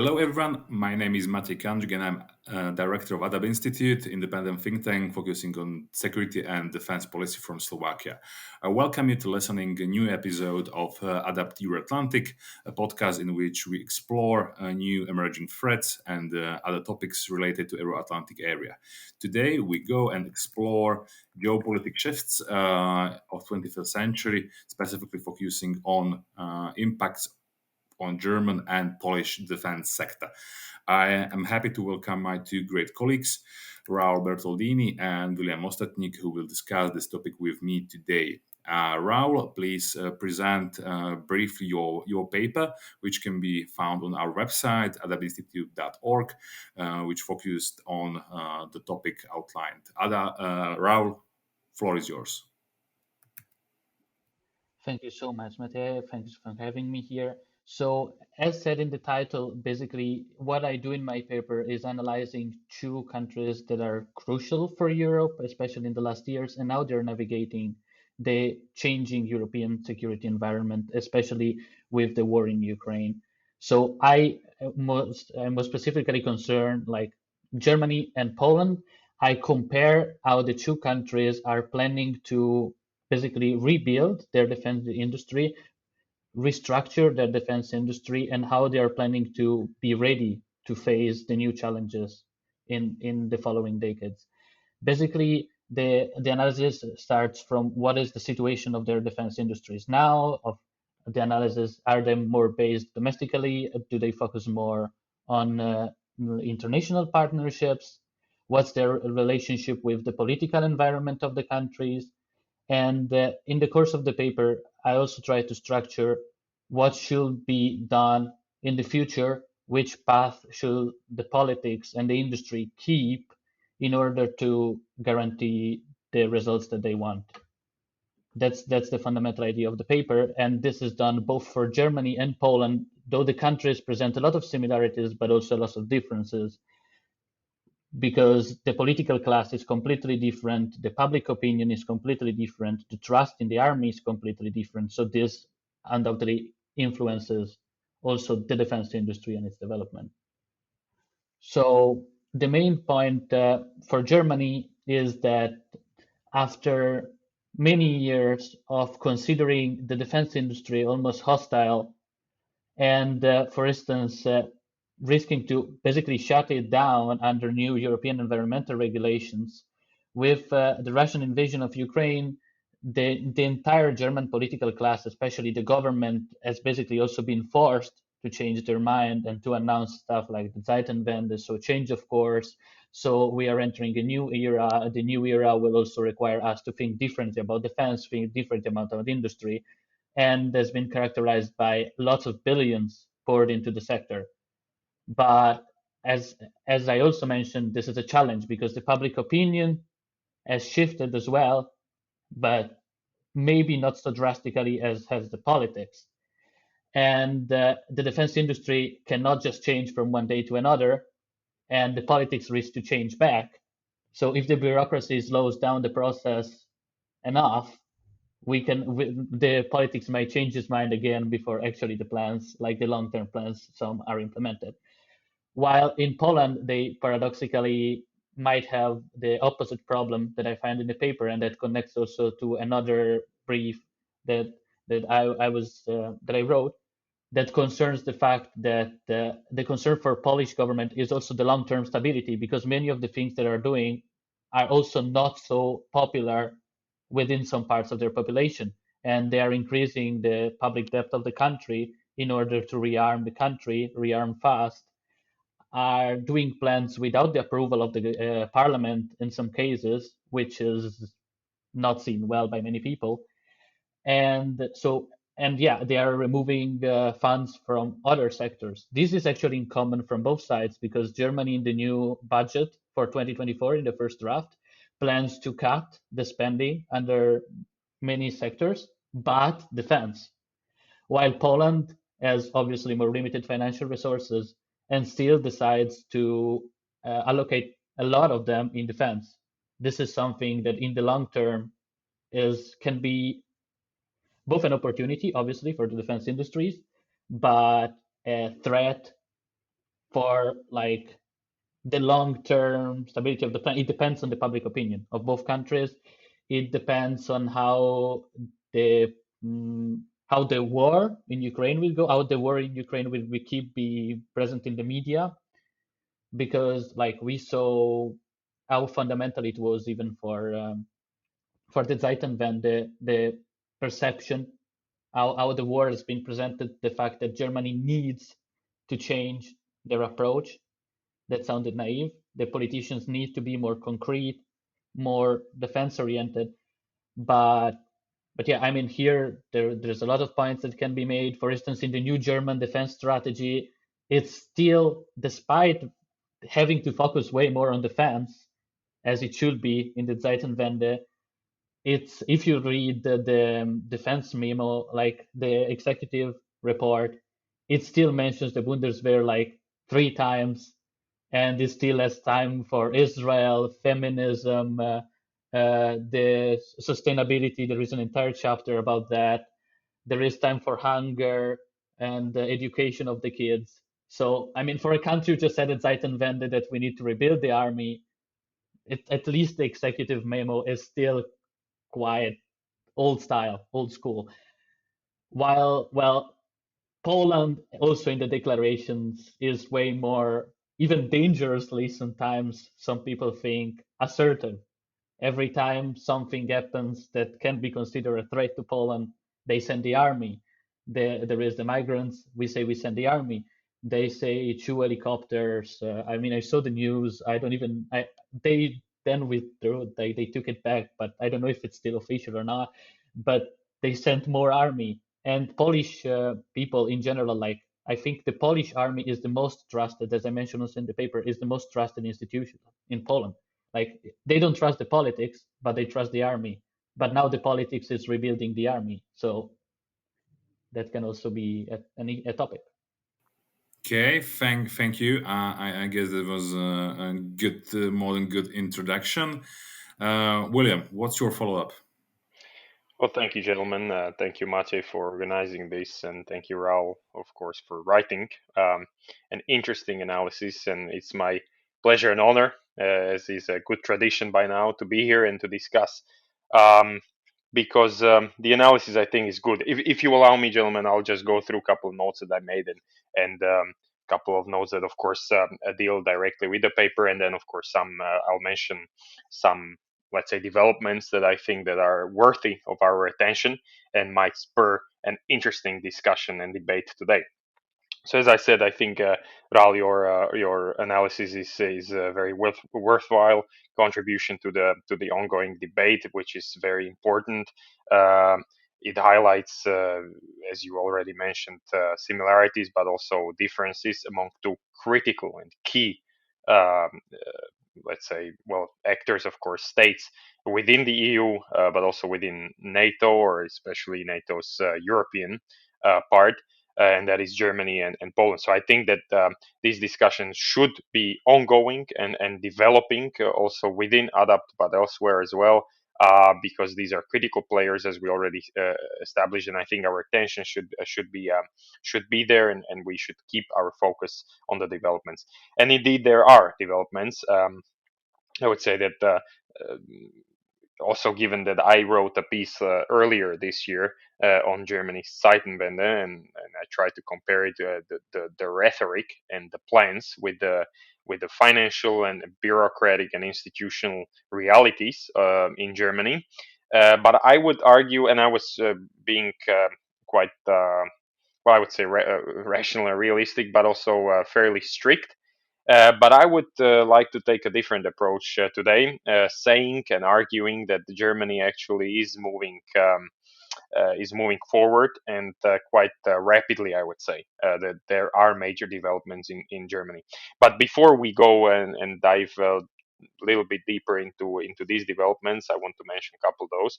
Hello, everyone. My name is Maciej Kanjik, and I'm director of Adab Institute, independent think tank focusing on security and defense policy from Slovakia. I welcome you to listening a new episode of Adapt Euro-Atlantic, a podcast in which we explore new emerging threats and other topics related to Euro-Atlantic area. Today, we go and explore geopolitical shifts of 21st century, specifically focusing on impacts on German and Polish defense sector. I am happy to welcome my two great colleagues, Raula Bertoldiniho and William Ostatnik, who will discuss this topic with me today. Raul, please present briefly your paper, which can be found on our website, adabinstitute.org, which focused on the topic outlined. Raul, floor is yours. Thank you so much, Matej. Thanks for having me here. So, as said in the title, basically what I do in my paper is analyzing two countries that are crucial for Europe, especially in the last years, and now they're navigating the changing European security environment, especially with the war in Ukraine. So I'm most specifically concerned like Germany and Poland. I compare how the two countries are planning to basically rebuild their defense industry, restructure their defense industry, and how they are planning to be ready to face the new challenges in the following decades. Basically, the analysis starts from what is the situation of their defense industries now, of the analysis, are they more based domestically? Do they focus more on international partnerships? What's their relationship with the political environment of the countries? And in the course of the paper, I also try to structure what should be done in the future, which path should the politics and the industry keep in order to guarantee the results that they want. That's the fundamental idea of the paper, and this is done both for Germany and Poland, though the countries present a lot of similarities, but also lots of differences, because the political class is completely different, the public opinion is completely different, the trust in the army is completely different. So this undoubtedly influences also the defense industry and its development. So the main point for Germany is that after many years of considering the defense industry almost hostile, and for instance, risking to basically shut it down under new European environmental regulations, with the Russian invasion of Ukraine, the entire German political class, especially the government, has basically also been forced to change their mind and to announce stuff like the Zeitenwende, so change of course. So we are entering a new era. The new era will also require us to think differently about defense, think differently about industry, and has been characterized by lots of billions poured into the sector. But as I also mentioned, this is a challenge because the public opinion has shifted as well, but maybe not so drastically as has the politics. And the defense industry cannot just change from one day to another, and the politics risk to change back. So if the bureaucracy slows down the process enough, the politics might change its mind again before actually the plans, like the long-term plans, some are implemented. While in Poland, they paradoxically might have the opposite problem that I find in the paper, and that connects also to another brief that I wrote, that concerns the fact that the concern for Polish government is also the long-term stability, because many of the things that are doing are also not so popular within some parts of their population, and they are increasing the public debt of the country in order to rearm the country, rearm fast, are doing plans without the approval of the parliament in some cases, which is not seen well by many people. And so, and yeah, they are removing funds from other sectors. This is actually in common from both sides, because Germany in the new budget for 2024 in the first draft plans to cut the spending under many sectors, but defense, while Poland has obviously more limited financial resources and still decides to allocate a lot of them in defense. This is something that in the long term can be both an opportunity, obviously, for the defense industries, but a threat for like the long-term stability of the plan. It depends on the public opinion of both countries. It depends on the how the war in Ukraine will go, how the war in Ukraine will be keep be present in the media, because like we saw how fundamental it was even for the Zeitenwende, the perception, how the war has been presented, the fact that Germany needs to change their approach. That sounded naive. The politicians need to be more concrete, more defense oriented. But yeah, I mean here there's a lot of points that can be made. For instance, in the new German defense strategy, it's still, despite having to focus way more on defense, as it should be in the Zeitenwende, it's, if you read the defense memo, like the executive report, it still mentions the Bundeswehr like 3 times, and it still has time for Israel, feminism, the sustainability. There is an entire chapter about that. There is time for hunger and the education of the kids. So, I mean, for a country who just said at Zeitenwende that we need to rebuild the army, at least the executive memo is still quite old style, old school. While, well, Poland also in the declarations is way more, even dangerously sometimes, some people think, assertive. Every time something happens that can be considered a threat to Poland, they send the army. There is the migrants, we say we send the army. They say 2 helicopters. I mean, I saw the news. I don't even, they then withdrew, they took it back, but I don't know if it's still official or not. But they sent more army. And Polish people in general, like, I think the Polish army is the most trusted, as I mentioned also in the paper, is the most trusted institution in Poland. Like, they don't trust the politics, but they trust the army. But now the politics is rebuilding the army, so that can also be a topic. Okay, thank you. I guess that was a good, more than good introduction. William, what's your follow up? Well, thank you, gentlemen. Thank you, Mate, for organizing this, and thank you, Raul, of course, for writing an interesting analysis. And it's my pleasure and honor, as is a good tradition by now, to be here and to discuss. Um, because the analysis, I think, is good. If you allow me, gentlemen, I'll just go through a couple of notes that I made and couple of notes that, of course, deal directly with the paper, and then, of course, some I'll mention some, let's say, developments that I think that are worthy of our attention and might spur an interesting discussion and debate today. So as I said, I think Ral, your analysis is a very worthwhile contribution to the ongoing debate, which is very important. It highlights, as you already mentioned, similarities, but also differences among two critical and key, let's say, well, actors, of course, states within the EU, but also within NATO, or especially NATO's European part, and that is Germany and Poland. So I think that these discussions should be ongoing and developing also within ADAPT, but elsewhere as well, because these are critical players, as we already established. And I think our attention should be there, and we should keep our focus on the developments. And indeed, there are developments. I would say that. Also, given that I wrote a piece earlier this year on Germany's Zeitenwende, and I tried to compare it to the rhetoric and the plans with the financial and bureaucratic and institutional realities in Germany. But I would argue, and I was being quite, well, I would say rational and realistic, but also fairly strict. But I would like to take a different approach today, saying and arguing that Germany actually is moving forward and quite rapidly. I would say that there are major developments in Germany. But before we go and dive a little bit deeper into these developments, I want to mention a couple of those.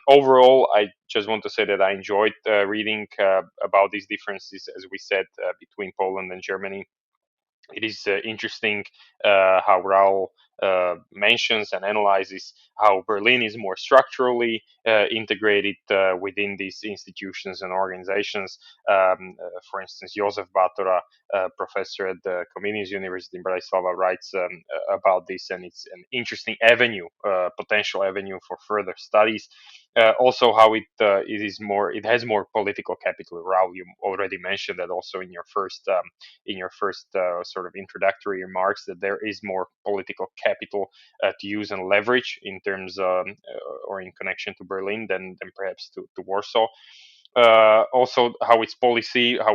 Overall, I just want to say that I enjoyed reading about these differences, as we said, between Poland and Germany. It is interesting how Raul mentions and analyzes how Berlin is more structurally integrated within these institutions and organizations. For instance, Josef Batora, professor at the Comenius University in Bratislava, writes about this, and it's an interesting avenue, potential avenue for further studies. Also, how it has more political capital. Raul, you already mentioned that also in your first sort of introductory remarks, that there is more political capital to use and leverage in terms or in connection to Berlin than perhaps to Warsaw. Also, how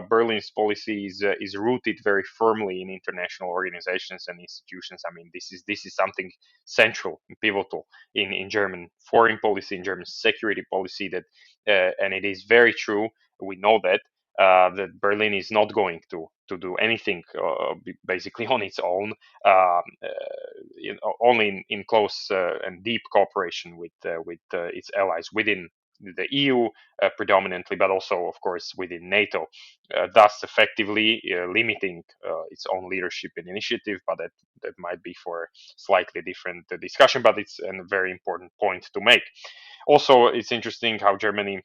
Berlin's policy is rooted very firmly in international organizations and institutions. I mean, this is something central and pivotal in German foreign policy, in German security policy. And it is very true. We know that Berlin is not going to do anything basically on its own, only in close and deep cooperation with its allies within the EU predominantly, but also, of course, within NATO, thus effectively limiting its own leadership and initiative. But that might be for slightly different discussion, but it's a very important point to make. Also, it's interesting how Germany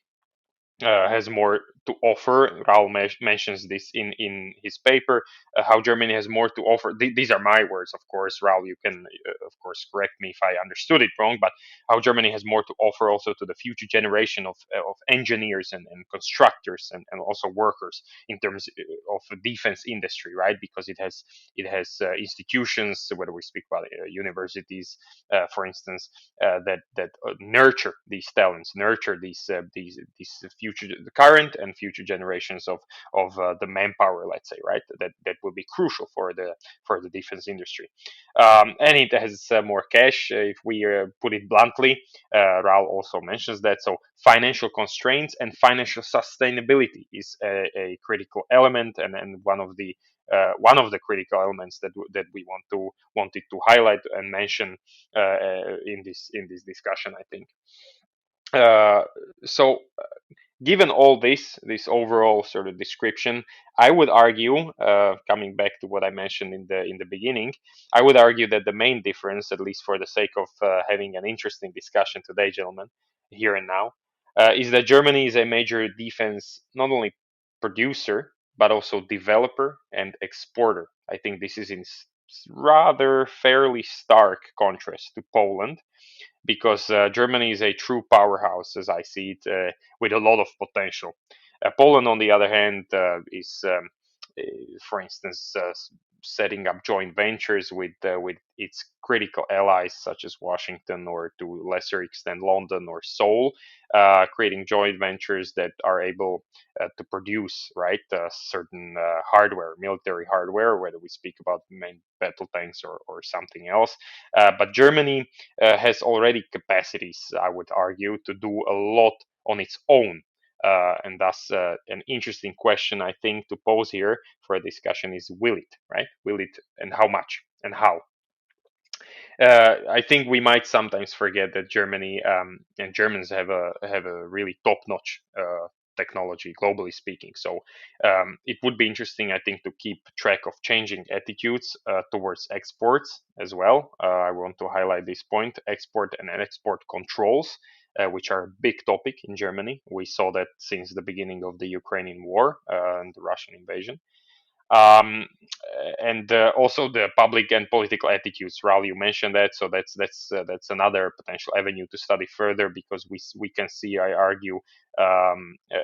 has more to offer. Raul mentions this in his paper, how Germany has more to offer. These are my words, of course. Raul, you can, of course, correct me if I understood it wrong, but how Germany has more to offer also to the future generation of engineers and constructors and also workers in terms of the defense industry, right? Because it has institutions, whether we speak about universities, for instance, that nurture these talents, nurture these future, the current and future generations of the manpower, let's say, right? That will be crucial for the defense industry, and it has more cash. If we put it bluntly, Raul also mentions that. So financial constraints and financial sustainability is a critical element, and one of the critical elements that we wanted to highlight and mention in this discussion, I think. Uh, so, given all this overall sort of description, I would argue, coming back to what I mentioned in the beginning, I would argue that the main difference, at least for the sake of having an interesting discussion today, gentlemen, here and now, is that Germany is a major defense not only producer but also developer and exporter. I think this is in rather fairly stark contrast to Poland, because Germany is a true powerhouse, as I see it, with a lot of potential. Poland, on the other hand, is, for instance, setting up joint ventures with its critical allies such as Washington, or to a lesser extent London or Seoul, creating joint ventures that are able to produce, right, certain hardware, military hardware, whether we speak about main battle tanks or something else. But Germany has already capacities, I would argue, to do a lot on its own. And thus, an interesting question, I think, to pose here for a discussion is, will it, right? Will it, and how much and how? I think we might sometimes forget that Germany and Germans have a really top-notch technology, globally speaking. So it would be interesting, I think, to keep track of changing attitudes towards exports as well. I want to highlight this point: export and export controls, which are a big topic in Germany. We saw that since the beginning of the Ukrainian war and the Russian invasion. um, and also the public and political attitudes. Raul, you mentioned that, so that's another potential avenue to study further, because we can see, I argue,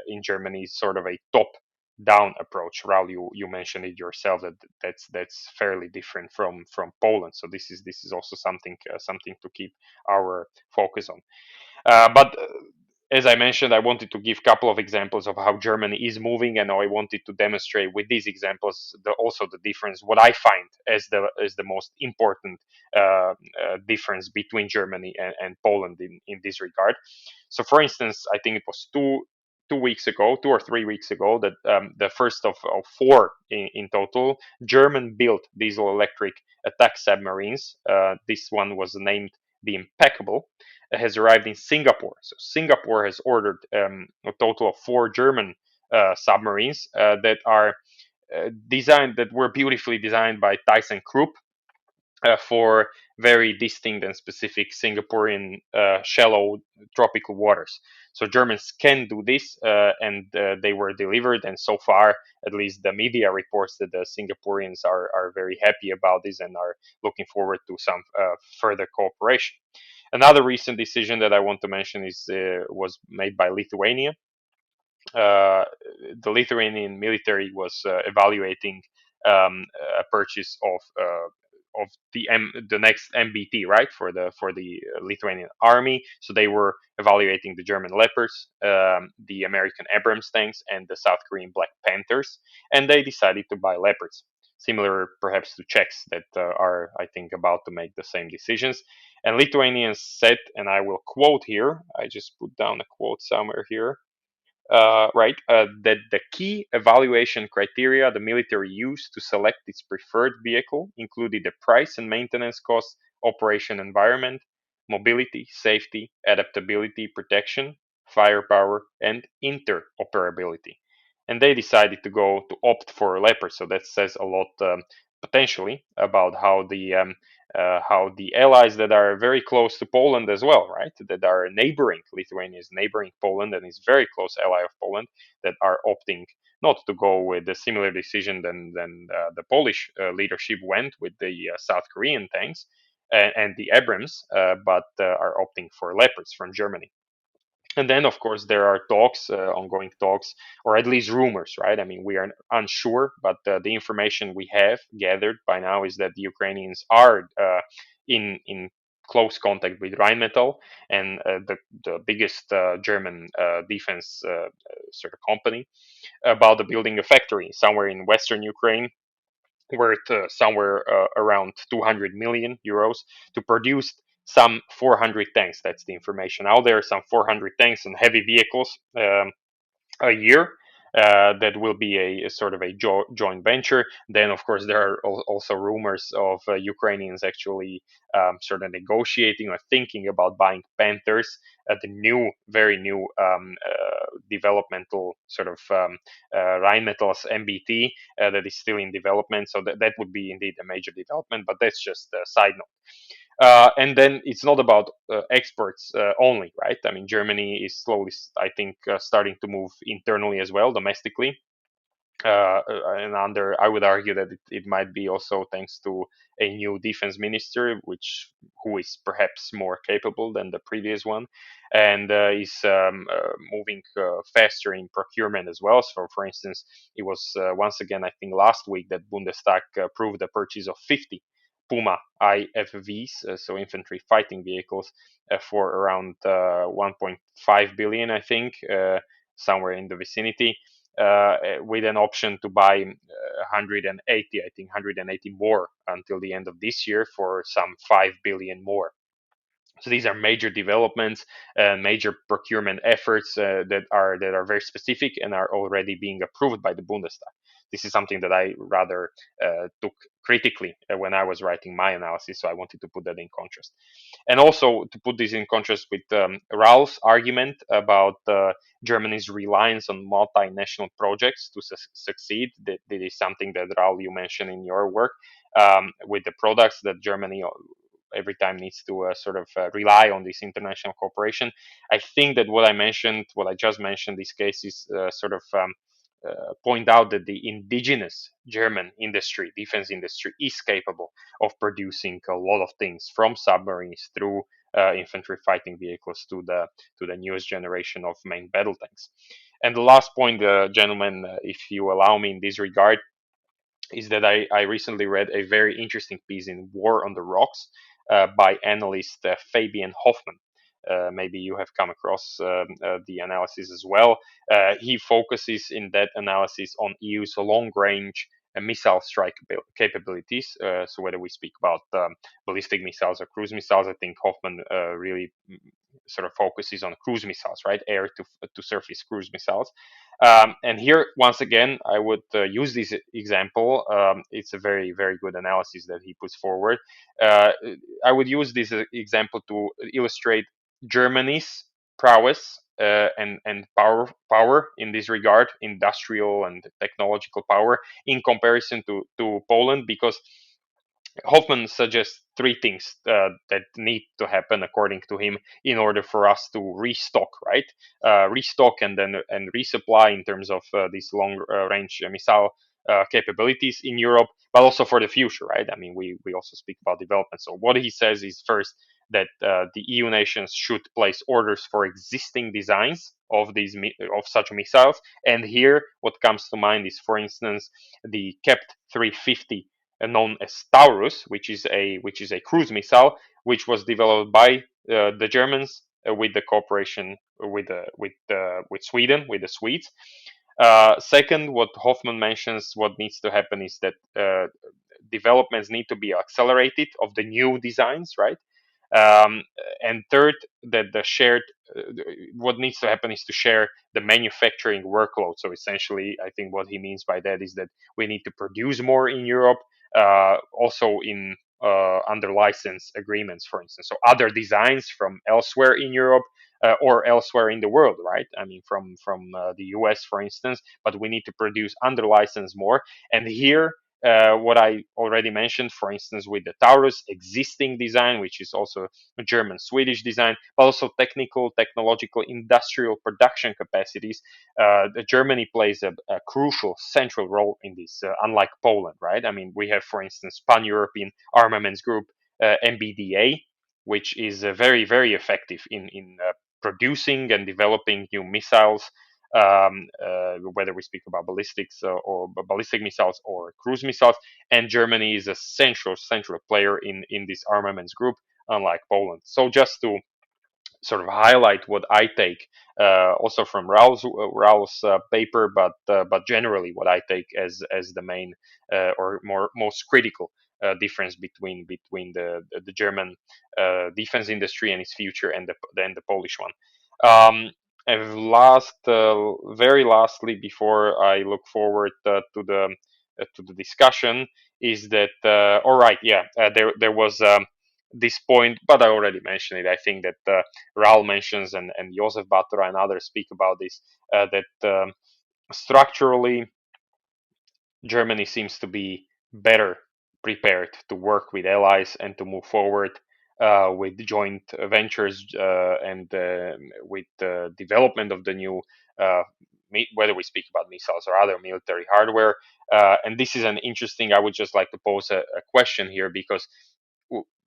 in Germany, sort of a top down approach. Raul, you mentioned it yourself, that's fairly different from Poland. So this is also something to keep our focus on. But as I mentioned, I wanted to give a couple of examples of how Germany is moving, and I wanted to demonstrate with these examples also the difference. What I find as the most important difference between Germany and Poland in this regard. So, for instance, I think it was 2 weeks ago, 2 or 3 weeks ago, that the first of four in total German-built diesel-electric attack submarines. This one was named the Impeccable, has arrived in Singapore. So Singapore has ordered a total of four German submarines that are designed that were beautifully designed by ThyssenKrupp for very distinct and specific Singaporean shallow tropical waters. So Germans can do this, and they were delivered. And so far, at least the media reports that the Singaporeans are very happy about this and are looking forward to some further cooperation. Another recent decision that I want to mention was made by Lithuania. The Lithuanian military was evaluating a purchase of the next MBT, right, for the Lithuanian army. So they were evaluating the German Leopards, the American Abrams tanks, and the South Korean Black Panthers, and they decided to buy Leopards. Similar, perhaps, to Czechs that are, I think, about to make the same decisions. And Lithuanians said, and I will quote here. I just put down a quote somewhere here. That the key evaluation criteria the military used to select its preferred vehicle included the price and maintenance costs, operation environment, mobility, safety, adaptability, protection, firepower, and interoperability. And they decided to opt for Leopard. So that says a lot, potentially, about how the allies that are very close to Poland as well, right? That are neighboring, Lithuania is neighboring Poland and is very close ally of Poland, that are opting not to go with a similar decision than the Polish leadership went with the South Korean tanks and the Abrams, but are opting for Leopards from Germany. And then, of course, there are talks, ongoing talks, or at least rumors, right? I mean, we are unsure, but the information we have gathered by now is that the Ukrainians are in close contact with Rheinmetall, and the biggest German defense sort of company, about the building a factory somewhere in Western Ukraine, worth somewhere around 200 million euros to produce some 400 tanks. That's the information out there. Some 400 tanks and heavy vehicles a year. That will be a sort of a joint venture. Then, of course, there are also rumors of Ukrainians actually sort of negotiating or thinking about buying Panthers, the very new developmental sort of Rheinmetall's MBT that is still in development. So that would be indeed a major development, but that's just a side note. And then it's not about exports only, right? I mean, Germany is slowly, I think, starting to move internally as well, domestically. And I would argue that it might be also thanks to a new defense minister, who is perhaps more capable than the previous one, and is moving faster in procurement as well. So, for instance, it was once again, I think, last week that Bundestag approved the purchase of 50 Puma IFVs, so infantry fighting vehicles, for around 1.5 billion, I think, somewhere in the vicinity, with an option to buy 180, I think 180 more until the end of this year for some 5 billion more. So these are major developments, major procurement efforts that are very specific and are already being approved by the Bundestag. This is something that I rather took critically when I was writing my analysis, so I wanted to put that in contrast. And also to put this in contrast with Raul's argument about Germany's reliance on multinational projects to succeed. That is something that, Raul, you mentioned in your work, with the products that Germany every time needs to sort of rely on this international cooperation. I think that what I just mentioned, these cases sort of point out that the indigenous German industry, defense industry, is capable of producing a lot of things, from submarines through infantry fighting vehicles to the newest generation of main battle tanks. And the last point, gentlemen, if you allow me in this regard, is that I recently read a very interesting piece in War on the Rocks by analyst Fabian Hoffman. Maybe you have come across the analysis as well. He focuses in that analysis on EU's long-range missile strike capabilities. So whether we speak about ballistic missiles or cruise missiles, I think Hoffman really sort of focuses on cruise missiles, right? Air to surface cruise missiles. And here, once again, I would use this example. It's a very, very good analysis that he puts forward. I would use this example to illustrate Germany's prowess and power in this regard, industrial and technological power, in comparison to Poland, because Hoffman suggests three things that need to happen, according to him, in order for us to restock, right? Restock and then resupply in terms of these long range missile capabilities in Europe, but also for the future, right? I mean, we also speak about development. So what he says is, first, that the EU nations should place orders for existing designs of these of such missiles. And here, what comes to mind is, for instance, the kept 350, known as Taurus, which is a cruise missile, which was developed by the Germans with the cooperation with Sweden, with the Swedes. Second, what Hoffman mentions, what needs to happen is that developments need to be accelerated of the new designs, right? Um, and third, that the shared, what needs to happen is to share the manufacturing workload. So essentially, I think what he means by that is that we need to produce more in Europe, also in under license agreements, for instance. So other designs from elsewhere in Europe, or elsewhere in the world, right? I mean, from the US, for instance. But we need to produce under license more. And here, what I already mentioned, for instance, with the Taurus existing design, which is also a German-Swedish design, but also technological, industrial production capacities. Germany plays a crucial, central role in this, unlike Poland, right? I mean, we have, for instance, Pan-European Armaments Group, MBDA, which is very, very effective in producing and developing new missiles, whether we speak about ballistics or ballistic missiles or cruise missiles. And Germany is a central player in this armaments group, unlike Poland. So just to sort of highlight what I take also from Raul's paper, but generally what I take as the main or most critical difference between the German defense industry and its future and the Polish one. And very lastly, before I look forward to the discussion, is that all right, yeah, there was this point, but I already mentioned it. I think that Raul mentions, and Josef Batura and others speak about this, that structurally Germany seems to be better prepared to work with allies and to move forward with joint ventures and with the development of the new, whether we speak about missiles or other military hardware. And this is an interesting, I would just like to pose a question here, because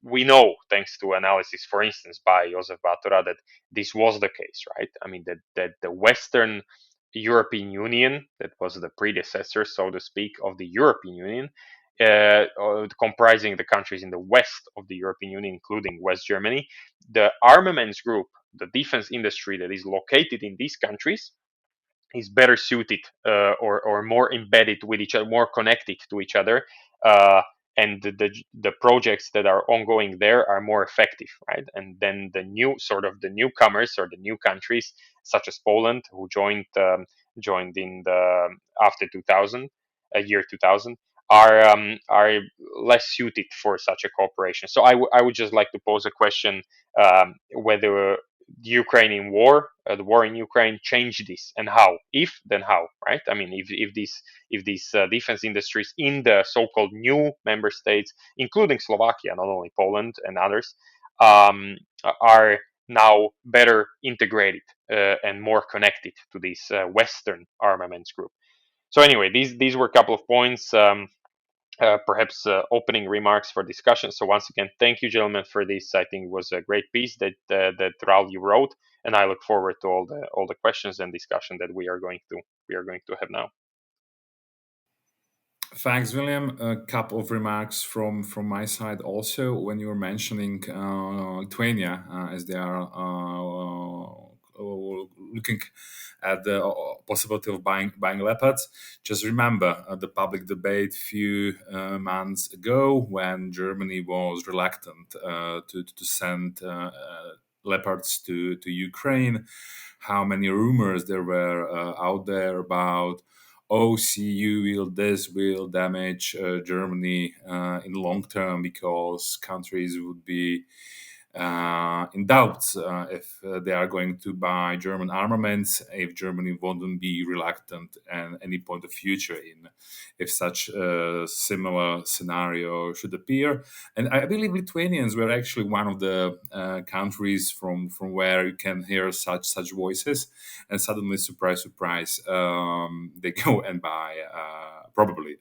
we know, thanks to analysis, for instance, by Josef Batura, that this was the case, right? I mean, that the Western European Union, that was the predecessor, so to speak, of the European Union, comprising the countries in the west of the European Union, including West Germany, the armaments group, the defense industry that is located in these countries, is better suited or more embedded with each other, more connected to each other. And the projects that are ongoing there are more effective, right? And then the newcomers or the new countries, such as Poland, who joined in the after 2000, year 2000, are less suited for such a cooperation. So I would just like to pose a question, whether the Ukrainian war, the war in Ukraine, changed this, and how? If, then how, right? I mean, if these defense industries in the so-called new member states, including Slovakia, not only Poland and others, are now better integrated and more connected to this Western armaments group. So anyway, these were a couple of points. Perhaps opening remarks for discussion. So once again, thank you, gentlemen, for this. I think it was a great piece that Raul you wrote, and I look forward to all the questions and discussion that we are going to have now. Thanks, William. A couple of remarks from my side also. When you were mentioning Lithuania, as they are looking at the possibility of buying leopards, just remember the public debate few months ago when Germany was reluctant to send leopards to Ukraine. How many rumors there were out there about, oh, this will damage Germany in the long term because countries would be in doubts if they are going to buy German armaments, if Germany wouldn't be reluctant at any point of future in if such a similar scenario should appear. And I believe Lithuanians were actually one of the countries from where you can hear such voices, and suddenly, surprise, surprise, they go and buy probably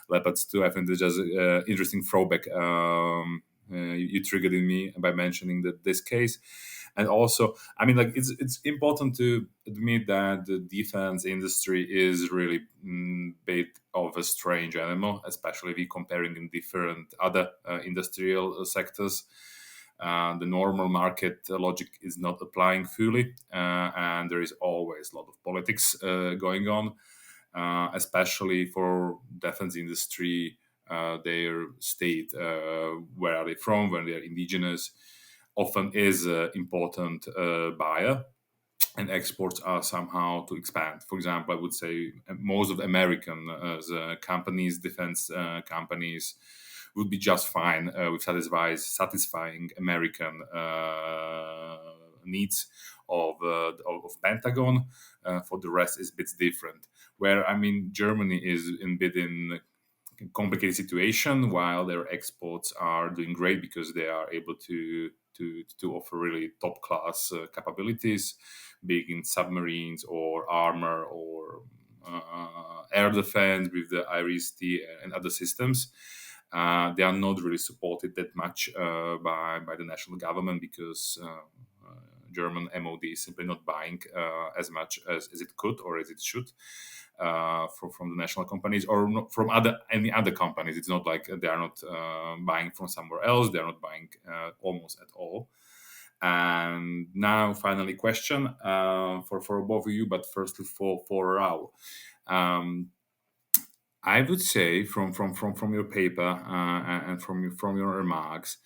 Leopards 2. I think it's just interesting throwback. You triggered in me by mentioning this case. And also, I mean, like it's important to admit that the defense industry is really bit of a strange animal, especially if we comparing in different other industrial sectors. The normal market logic is not applying fully, and there is always a lot of politics going on, especially for defense industry. Their state, where are they from, when they are indigenous, often is an important buyer, and exports are somehow to expand. For example, I would say most of the American companies, defense companies, would be just fine with satisfying American needs of Pentagon. For the rest, is a bit different. Where I mean, Germany is in complicated situation, while their exports are doing great because they are able to offer really top class capabilities, be it in submarines or armor or air defense with the IRIS-T and other systems. They are not really supported that much by the national government because German MOD is simply not buying as much as it could or as it should from the national companies or not from any other companies. It's not like they are not buying from somewhere else. They are not buying almost at all. And now, finally, question for both of you, but firstly for Raul. I would say from your paper and from your remarks,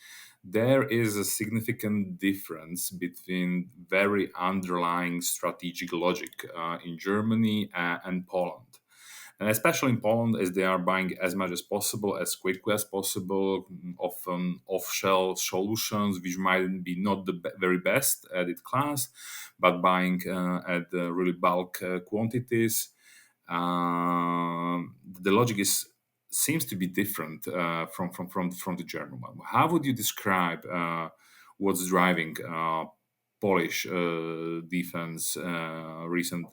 there is a significant difference between very underlying strategic logic in Germany and Poland. And especially in Poland, as they are buying as much as possible, as quickly as possible, often off-shelf solutions, which might be not the very best at its class, but buying at really bulk quantities. The logic seems to be different from the German one. How would you describe what's driving Polish defense recent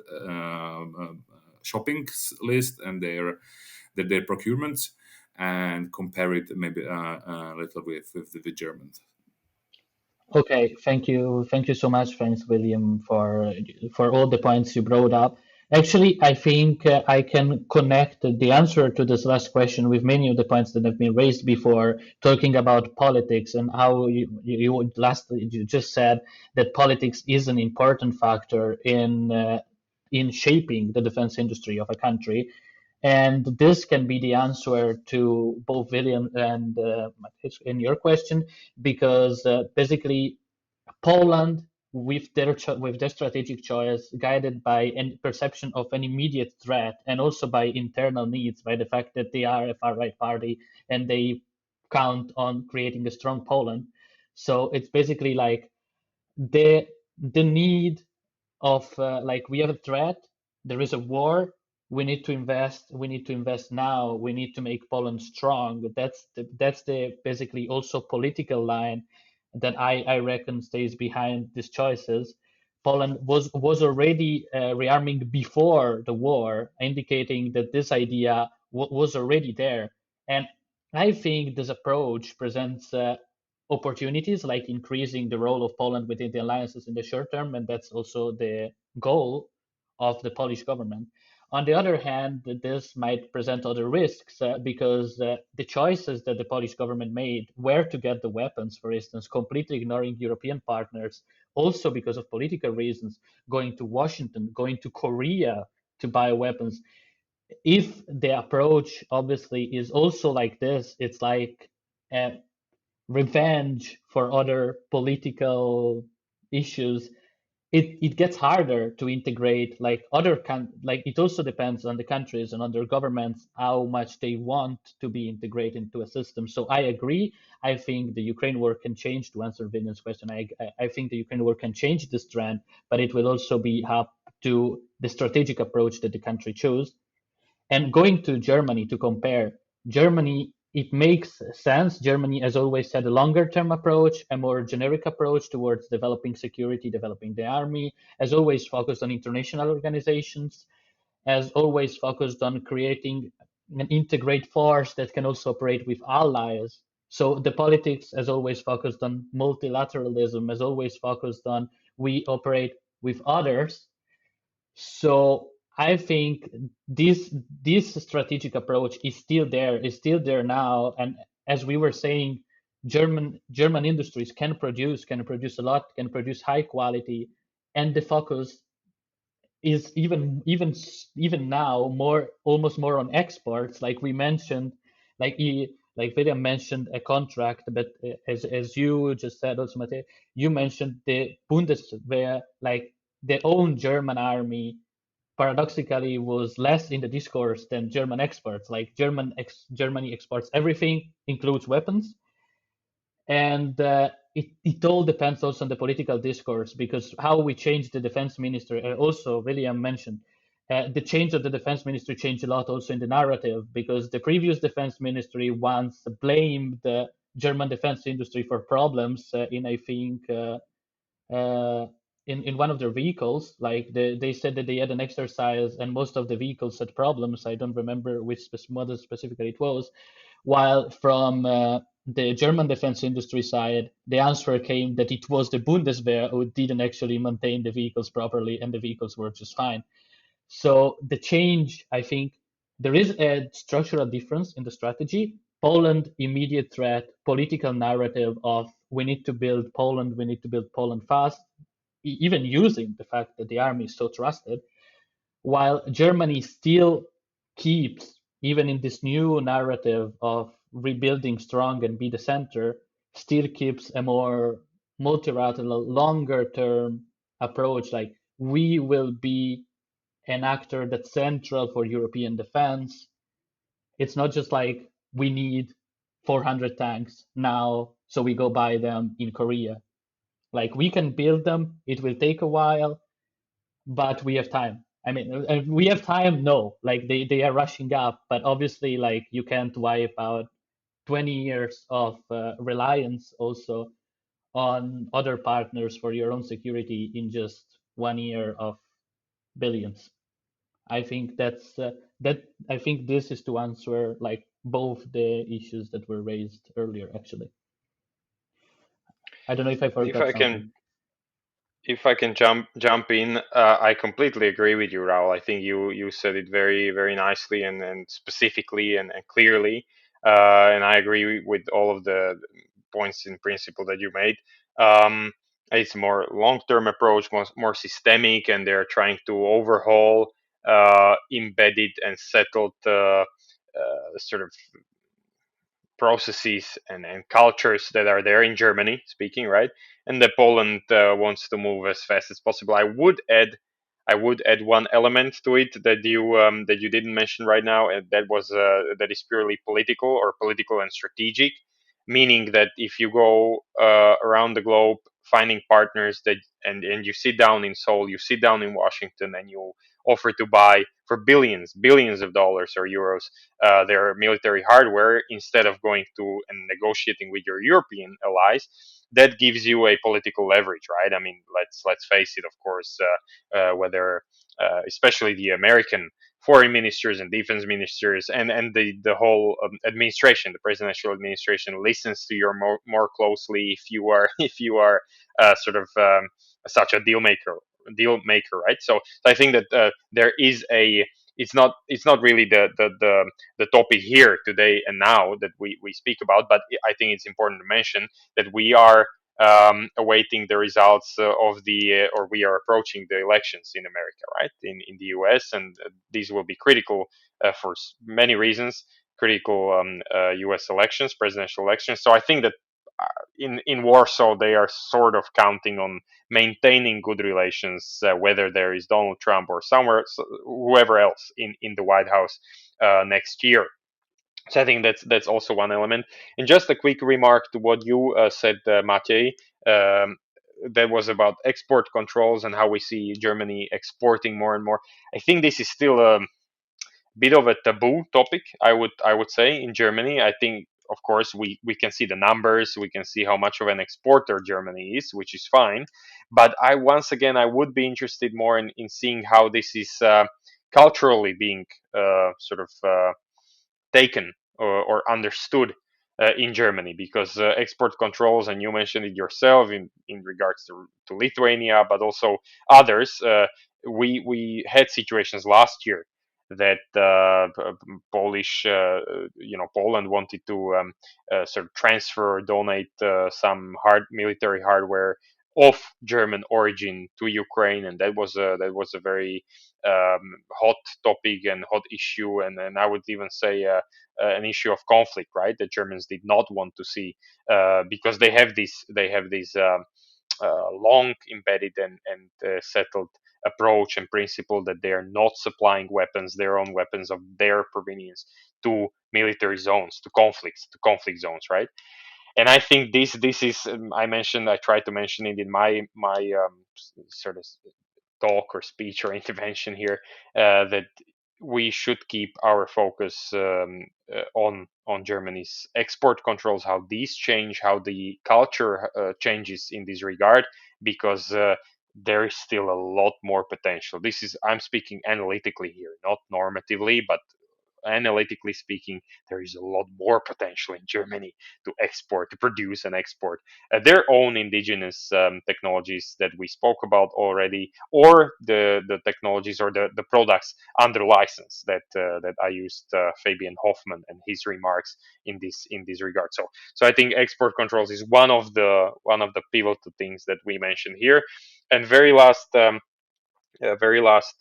shopping list and their procurements, and compare it maybe a little with the Germans? Okay, thank you so much. Thanks, William, for all the points you brought up. Actually, I think I can connect the answer to this last question with many of the points that have been raised before, talking about politics and how you just said that politics is an important factor in shaping the defense industry of a country. And this can be the answer to both William and in your question, because basically Poland, with their strategic choice, guided by a perception of an immediate threat, and also by internal needs, by the fact that they are a far right party and they count on creating a strong Poland. So it's basically like the need of like, we have a threat, there is a war, we need to invest now, we need to make Poland strong. That's the basically also political line that I reckon stays behind these choices. Poland was already rearming before the war, indicating that this idea was already there. And I think this approach presents opportunities, like increasing the role of Poland within the alliances in the short term, and that's also the goal of the Polish government. On the other hand, this might present other risks because the choices that the Polish government made, where to get the weapons, for instance, completely ignoring European partners, also because of political reasons, going to Washington, going to Korea to buy weapons. If the approach obviously is also like this, it's like revenge for other political issues. it gets harder to integrate like like it also depends on the countries and on their governments how much they want to be integrated into a system. So I agree. I think the Ukraine war can change, to answer Vinny's question. I think the Ukraine war can change this trend, but it will also be up to the strategic approach that the country chose. And going to Germany to compare, Germany, it makes sense. Germany has always had a longer term approach, a more generic approach towards developing security, developing the army, has always focused on international organizations, has always focused on creating an integrate force that can also operate with allies. So the politics has always focused on multilateralism, has always focused on we operate with others. So I think this strategic approach is still there now. And as we were saying, German industries can produce a lot, can produce high quality, and the focus is even now more almost more on exports. Like we mentioned, like William mentioned a contract, but as you just said also, Mate, you mentioned the Bundeswehr, like their own German army paradoxically was less in the discourse than German exports. Like Germany exports everything, includes weapons, and it all depends also on the political discourse because how we change the defense minister. Also, William mentioned the change of the defense ministry changed a lot also in the narrative because the previous defense ministry once blamed the German defense industry for problems in I think. Uh, in one of their vehicles, like they said that they had an exercise and most of the vehicles had problems. I don't remember which model specifically it was. While from the German defense industry side, the answer came that it was the Bundeswehr who didn't actually maintain the vehicles properly and the vehicles were just fine. So the change, I think, there is a structural difference in the strategy. Poland, immediate threat, political narrative of we need to build Poland fast, even using the fact that the army is so trusted, while Germany still keeps, even in this new narrative of rebuilding strong and be the center, still keeps a more multilateral, longer term approach. Like we will be an actor that's central for European defense. It's not just like we need 400 tanks now, so we go buy them in Korea. Like we can build them, it will take a while, but we have time. I mean, we have time, no, like they are rushing up, but obviously, like you can't wipe out 20 years of reliance also on other partners for your own security in just 1 year of billions. I think that I think this is to answer like both the issues that were raised earlier. Actually, I don't know if I If forgot I can something. if I can jump in, I completely agree with you, Raul. I think you said it very nicely and specifically and clearly, and I agree with all of the points in principle that you made. Um, it's a more long-term approach, more systemic, and they're trying to overhaul embedded and settled sort of processes and cultures that are there in Germany speaking, right? And that Poland wants to move as fast as possible. I would add one element to it that you didn't mention right now, and that is purely political or political and strategic, meaning that if you go around the globe finding partners that and you sit down in Seoul, you sit down in Washington, and you offer to buy for billions of dollars or euros their military hardware instead of going to and negotiating with your European allies, that gives you a political leverage, right? I mean, let's face it. Of course, whether especially the American foreign ministers and defense ministers and the whole administration, the presidential administration, listens to you more closely if you are if you are sort of such a deal maker, right? So I think that there is a it's not really the topic here today and now that we speak about, but I think it's important to mention that we are awaiting the results of the or we are approaching the elections in America, right? In the US, and these will be critical for many reasons, critical US elections, presidential elections. So I think that in Warsaw, they are sort of counting on maintaining good relations, whether there is Donald Trump or whoever else in the White House next year. So I think that's also one element. And just a quick remark to what you said, Matej. That was about export controls and how we see Germany exporting more and more. I think this is still a bit of a taboo topic. I would say in Germany. I think, of course, we can see the numbers, we can see how much of an exporter Germany is, which is fine. But I would be interested more in seeing how this is culturally being sort of taken or understood in Germany, because export controls, and you mentioned it yourself in regards to Lithuania, but also others. We had situations last year that Poland wanted to sort of transfer or donate some military hardware of German origin to Ukraine, and that was a very hot topic and hot issue, and I would even say an issue of conflict, right? The Germans did not want to see, because they have this long embedded and settled approach and principle that they are not supplying weapons, their own weapons of their provenience, to military zones, to conflict zones, right? And I think this is I tried to mention it in my sort of talk or speech or intervention here, that we should keep our focus on Germany's export controls, how these change, how the culture changes in this regard, because there is still a lot more potential. I'm speaking analytically here, not normatively, but analytically speaking, there is a lot more potential in Germany to export, to produce and export their own indigenous technologies that we spoke about already, or the technologies or the products under license that I used Fabian Hoffman and his remarks in this regard. So I think export controls is one of the pivotal things that we mentioned here. And very last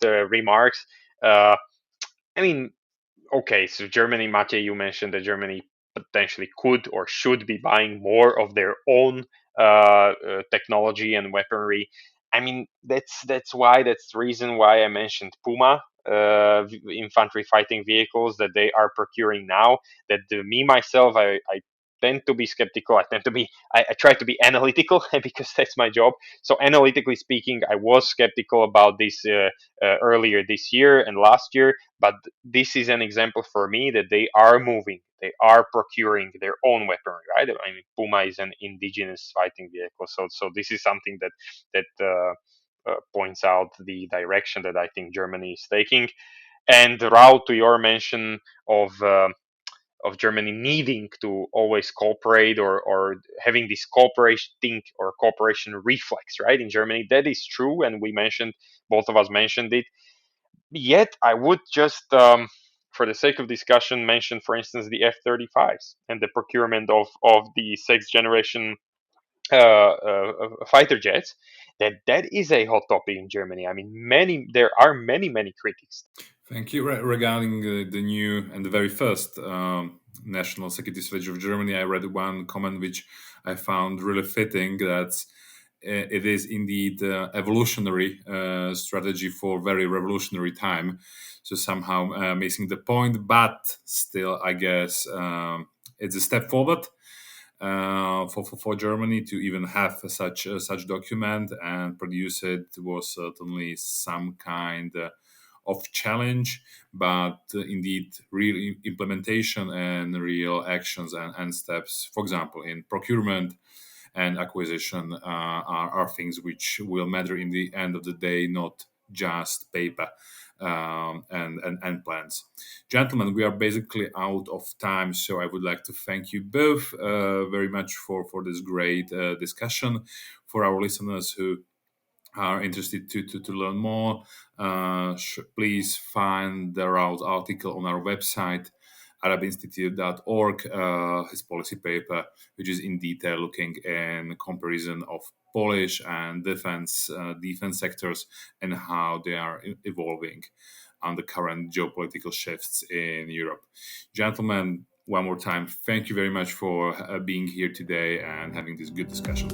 remarks. Uh, I mean, okay, so Germany, Matej, you mentioned that Germany potentially could or should be buying more of their own technology and weaponry. I mean, that's the reason why I mentioned Puma infantry fighting vehicles that they are procuring now. That me myself, I tend to be skeptical. I try to be analytical because that's my job. So analytically speaking, I was skeptical about this earlier this year and last year, but this is an example for me that they are moving, they are procuring their own weaponry, right? I mean, Puma is an indigenous fighting vehicle, so this is something that points out the direction that I think Germany is taking. And Raul, to your mention of Germany needing to always cooperate, or having this cooperation reflex, right? In Germany, that is true, and both of us mentioned it. Yet, I would just, for the sake of discussion, mention, for instance, the F-35s and the procurement of the sixth generation fighter jets. That is a hot topic in Germany. I mean, there are many critics. Thank you. Regarding the new and the very first national security strategy of Germany, I read one comment which I found really fitting, that it is indeed evolutionary strategy for very revolutionary time. So somehow missing the point, but still, I guess it's a step forward for Germany to even have such document and produce it. Was certainly some kind of challenge, but indeed real implementation and real actions and steps, for example, in procurement and acquisition, are things which will matter in the end of the day, not just paper and plans. Gentlemen, we are basically out of time, so I would like to thank you both very much for this great discussion. For our listeners who are interested to learn more, please find the Raul's article on our website, arabinstitute.org, his policy paper, which is in detail looking in comparison of Polish and defense sectors and how they are evolving on the current geopolitical shifts in Europe. Gentlemen, one more time, thank you very much for being here today and having this good discussion.